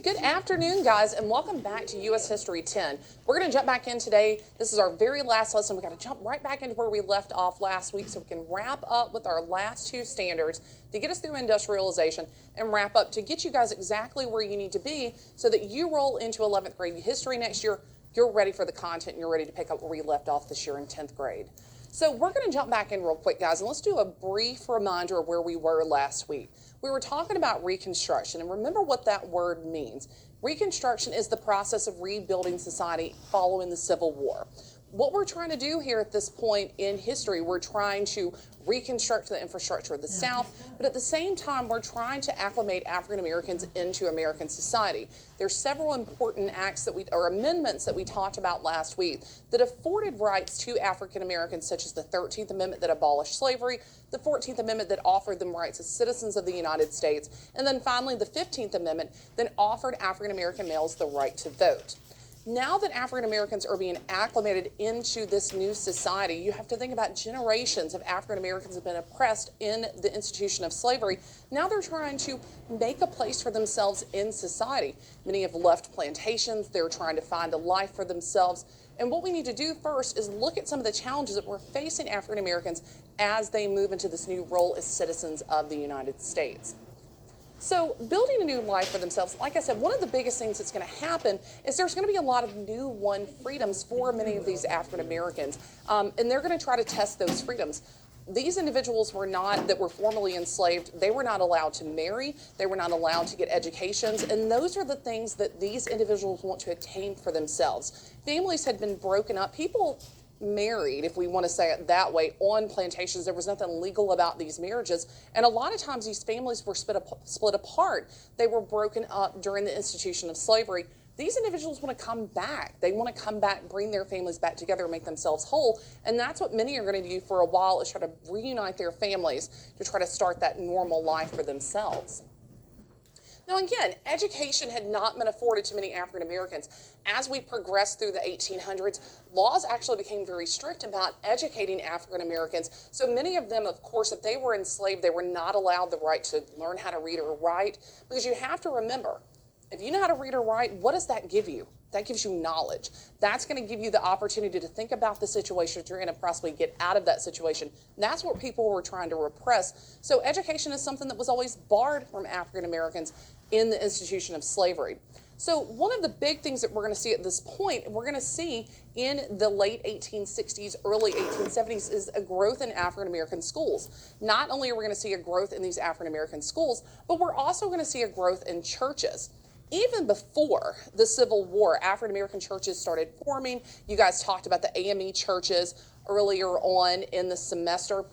good afternoon, guys, and welcome back to U.S. History 10. We're going to jump back in today. This is our very last lesson. We've got to jump right back into where we left off last week so we can wrap up with our last two standards to get us through industrialization and wrap up to get you guys exactly where you need to be so that you roll into 11th grade history next year. You're ready for the content and you're ready to pick up where we left off this year in 10th grade. So we're going to jump back in real quick, guys, and let's do a brief reminder of where we were last week. We were talking about Reconstruction, and remember what that word means. Reconstruction is the process of rebuilding society following the Civil War. What we're trying to do here at this point in history, we're trying to reconstruct the infrastructure of the South, but at the same time, we're trying to acclimate African Americans into American society. There's several important acts or amendments that we talked about last week that afforded rights to African Americans, such as the 13th Amendment that abolished slavery, the 14th Amendment that offered them rights as citizens of the United States, and then finally the 15th Amendment that offered African American males the right to vote. Now that African Americans are being acclimated into this new society, you have to think about generations of African Americans have been oppressed in the institution of slavery. Now they're trying to make a place for themselves in society. Many have left plantations. They're trying to find a life for themselves. And what we need to do first is look at some of the challenges that we're facing African Americans as they move into this new role as citizens of the United States. So building a new life for themselves, like I said, one of the biggest things that's going to happen is there's going to be a lot of new won freedoms for many of these African Americans, and they're going to try to test those freedoms. These individuals that were formerly enslaved, they were not allowed to marry, they were not allowed to get educations, and those are the things that these individuals want to attain for themselves. Families had been broken up. People married, if we want to say it that way, on plantations. There was nothing legal about these marriages, and a lot of times these families were split apart. They were broken up during the institution of slavery. These individuals want to come back. They want to come back, bring their families back together, make themselves whole, and that's what many are going to do for a while, is try to reunite their families to try to start that normal life for themselves. Now again, education had not been afforded to many African Americans. As we progressed through the 1800s, laws actually became very strict about educating African Americans. So many of them, of course, if they were enslaved, they were not allowed the right to learn how to read or write, because you have to remember, if you know how to read or write, what does that give you? That gives you knowledge. That's going to give you the opportunity to think about the situation that you're in and possibly get out of that situation. And that's what people were trying to repress. So education is something that was always barred from African Americans in the institution of slavery. So one of the big things that we're going to see at this point, we're going to see in the late 1860s, early 1870s, is a growth in African American schools. Not only are we going to see a growth in these African American schools, but we're also going to see a growth in churches. Even before the Civil War, African American churches started forming. You guys talked about the AME churches earlier on in the semester.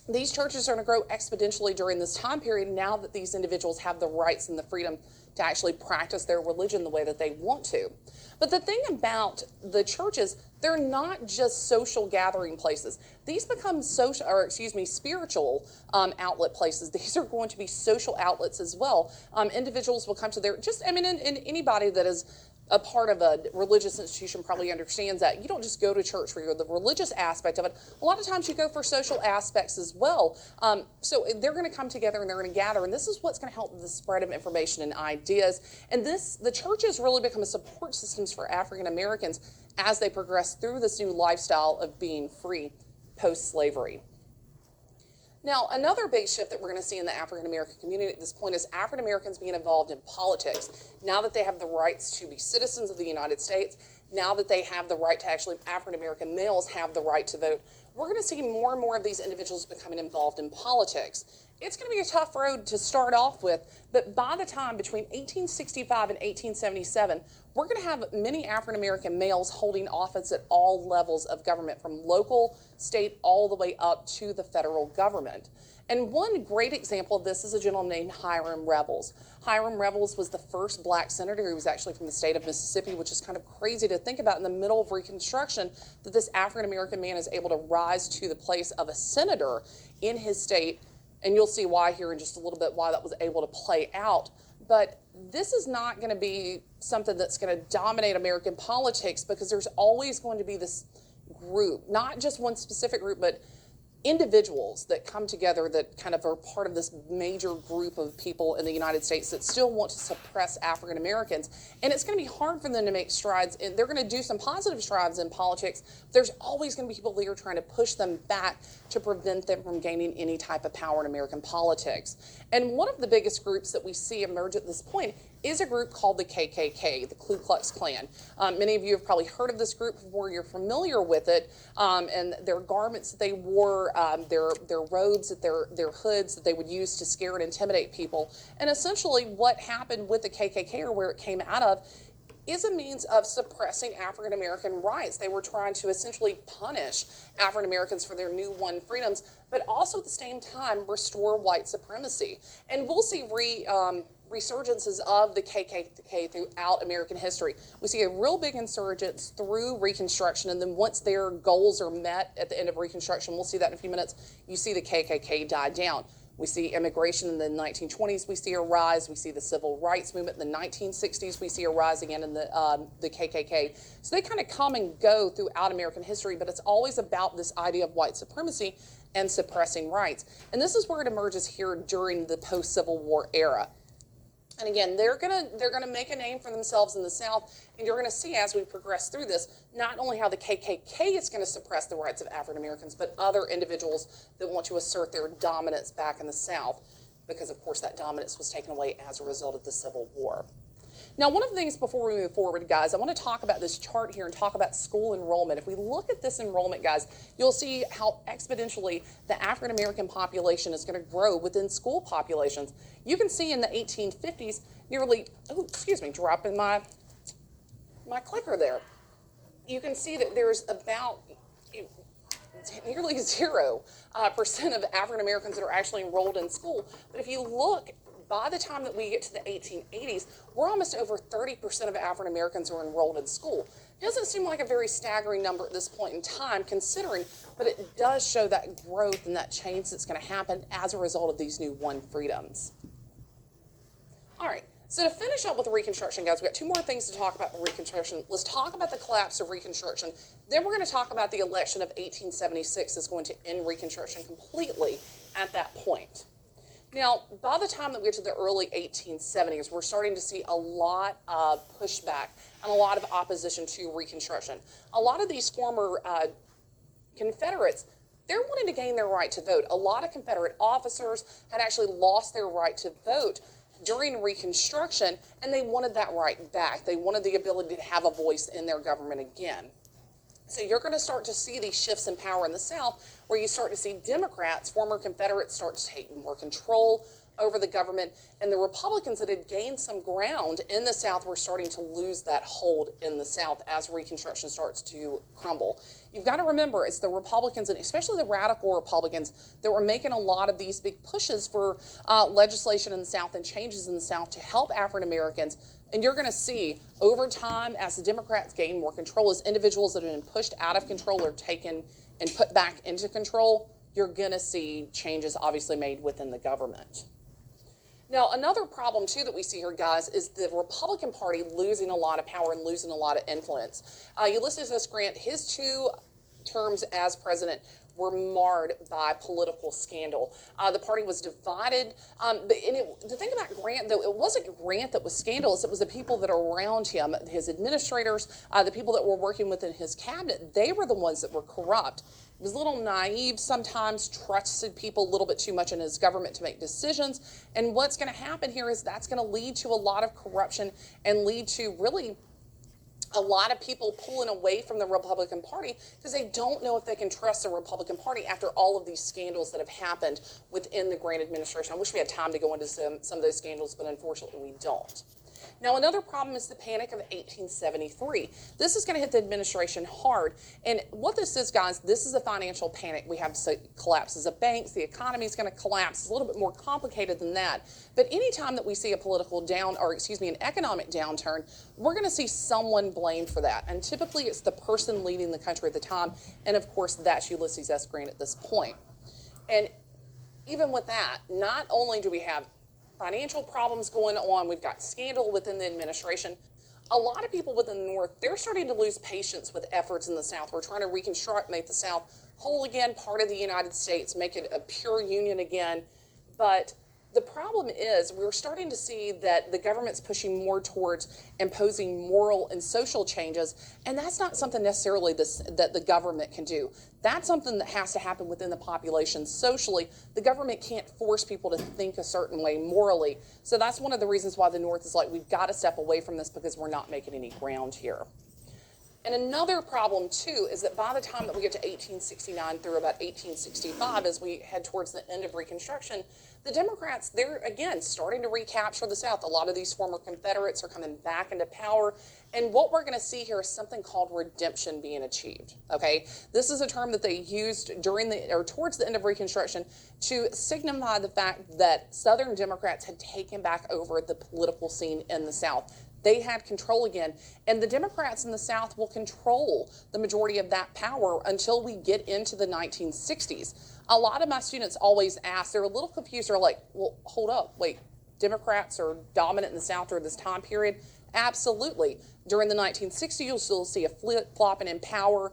These churches are going to grow exponentially during this time period now that these individuals have the rights and the freedom to actually practice their religion the way that they want to. But the thing about the churches, they're not just social gathering places. These become spiritual outlet places. These are going to be social outlets as well. Individuals will come to and anybody that is a part of a religious institution probably understands that. You don't just go to church for the religious aspect of it. A lot of times you go for social aspects as well. So they're going to come together and they're going to gather, and this is what's going to help the spread of information and ideas. And the churches really become a support systems for African Americans as they progress through this new lifestyle of being free post-slavery. Now, another big shift that we're going to see in the African American community at this point is African Americans being involved in politics. Now that they have the rights to be citizens of the United States, now that they have the right to African American males have the right to vote, we're going to see more and more of these individuals becoming involved in politics. It's going to be a tough road to start off with, but by the time between 1865 and 1877, we're going to have many African American males holding office at all levels of government, from local, state, all the way up to the federal government. And one great example of this is a gentleman named Hiram Revels. Hiram Revels was the first black senator. He was actually from the state of Mississippi, which is kind of crazy to think about in the middle of Reconstruction, that this African American man is able to rise to the place of a senator in his state. And you'll see why here in just a little bit, why that was able to play out. But this is not going to be something that's going to dominate American politics, because there's always going to be this group, not just one specific group, but individuals that come together that kind of are part of this major group of people in the United States that still want to suppress African Americans. And it's going to be hard for them to make strides. And they're going to do some positive strides in politics. There's always going to be people there trying to push them back to prevent them from gaining any type of power in American politics. And one of the biggest groups that we see emerge at this point is a group called the KKK, the Ku Klux Klan. Many of you have probably heard of this group before. You're familiar with it, and their garments that they wore, their robes, their hoods that they would use to scare and intimidate people. And essentially what happened with the KKK, or where it came out of, is a means of suppressing African American rights. They were trying to essentially punish African Americans for their new won freedoms, but also at the same time restore white supremacy. And we'll see resurgences of the KKK throughout American history. We see a real big insurgence through Reconstruction, and then once their goals are met at the end of Reconstruction, we'll see that in a few minutes, you see the KKK die down. We see immigration in the 1920s, we see a rise. We see the civil rights movement in the 1960s, we see a rise again in the KKK. So they kind of come and go throughout American history, but it's always about this idea of white supremacy and suppressing rights. And this is where it emerges here during the post-Civil War era. And again, they're gonna make a name for themselves in the South, and you're gonna see as we progress through this, not only how the KKK is gonna suppress the rights of African Americans, but other individuals that want to assert their dominance back in the South, because of course that dominance was taken away as a result of the Civil War. Now, one of the things before we move forward, guys, I want to talk about this chart here and talk about school enrollment. If we look at this enrollment, guys, you'll see how exponentially the African American population is going to grow within school populations. You can see in the 1850s, nearly, dropping my clicker there. You can see that there's about nearly 0% of African Americans that are actually enrolled in school. But if you look, by the time that we get to the 1880s, we're almost over 30% of African Americans are enrolled in school. It doesn't seem like a very staggering number at this point in time, considering, but it does show that growth and that change that's going to happen as a result of these new won freedoms. All right. So to finish up with Reconstruction, guys, we've got two more things to talk about in Reconstruction. Let's talk about the collapse of Reconstruction. Then we're going to talk about the election of 1876 that's going to end Reconstruction completely at that point. Now, by the time that we get to the early 1870s, we're starting to see a lot of pushback and a lot of opposition to Reconstruction. A lot of these former Confederates, they're wanting to gain their right to vote. A lot of Confederate officers had actually lost their right to vote during Reconstruction, and they wanted that right back. They wanted the ability to have a voice in their government again. So you're going to start to see these shifts in power in the South, where you start to see Democrats, former Confederates, start to take more control over the government, and the Republicans that had gained some ground in the South were starting to lose that hold in the South as Reconstruction starts to crumble. You've got to remember, it's the Republicans, and especially the radical Republicans, that were making a lot of these big pushes for legislation in the South and changes in the South to help African Americans. And you're going to see over time, as the Democrats gain more control, as individuals that have been pushed out of control are taken and put back into control, you're going to see changes obviously made within the government. Now, another problem, too, that we see here, guys, is the Republican Party losing a lot of power and losing a lot of influence. Ulysses S. Grant, his 2 terms as president were marred by political scandal. The party was divided. The thing about Grant, though, it wasn't Grant that was scandalous. It was the people that are around him, his administrators, the people that were working within his cabinet. They were the ones that were corrupt. He was a little naive sometimes, trusted people a little bit too much in his government to make decisions. And what's going to happen here is that's going to lead to a lot of corruption and lead to really a lot of people pulling away from the Republican Party because they don't know if they can trust the Republican Party after all of these scandals that have happened within the Grant administration. I wish we had time to go into some of those scandals, but unfortunately we don't. Now, another problem is the Panic of 1873. This is going to hit the administration hard. And what this is, guys, this is a financial panic. We have collapses of banks. The economy is going to collapse. It's a little bit more complicated than that. But anytime that we see a an economic downturn, we're going to see someone blamed for that. And typically it's the person leading the country at the time. And of course, that's Ulysses S. Grant at this point. And even with that, not only do we have financial problems going on, we've got scandal within the administration. a lot of people within the North, they're starting to lose patience with efforts in the South. We're trying to reconstruct, make the South whole again, part of the United States, make it a pure union again. But the problem is we're starting to see that the government's pushing more towards imposing moral and social changes, and that's not something necessarily that the government can do. That's something that has to happen within the population socially. The government can't force people to think a certain way morally. So that's one of the reasons why the North is like, we've got to step away from this because we're not making any ground here. And another problem, too, is that by the time that we get to 1869 through about 1865, as we head towards the end of Reconstruction, the Democrats, they're, again, starting to recapture the South. A lot of these former Confederates are coming back into power. And what we're going to see here is something called redemption being achieved, okay? This is a term that they used towards the end of Reconstruction to signify the fact that Southern Democrats had taken back over the political scene in the South. They had control again. And the Democrats in the South will control the majority of that power until we get into the 1960s. A lot of my students always ask, they're a little confused. They're like, well, hold up, wait, Democrats are dominant in the South during this time period? Absolutely. During the 1960s, you'll still see a flip-flopping in power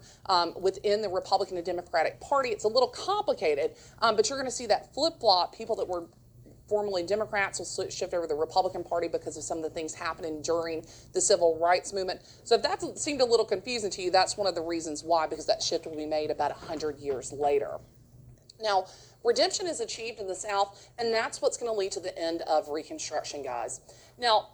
within the Republican and Democratic Party. It's a little complicated, but you're going to see that flip-flop. People that were formerly Democrats will shift over to the Republican Party because of some of the things happening during the civil rights movement. So if that seemed a little confusing to you, that's one of the reasons why, because that shift will be made about 100 years later. Now, redemption is achieved in the South, and that's what's going to lead to the end of Reconstruction, guys. Now,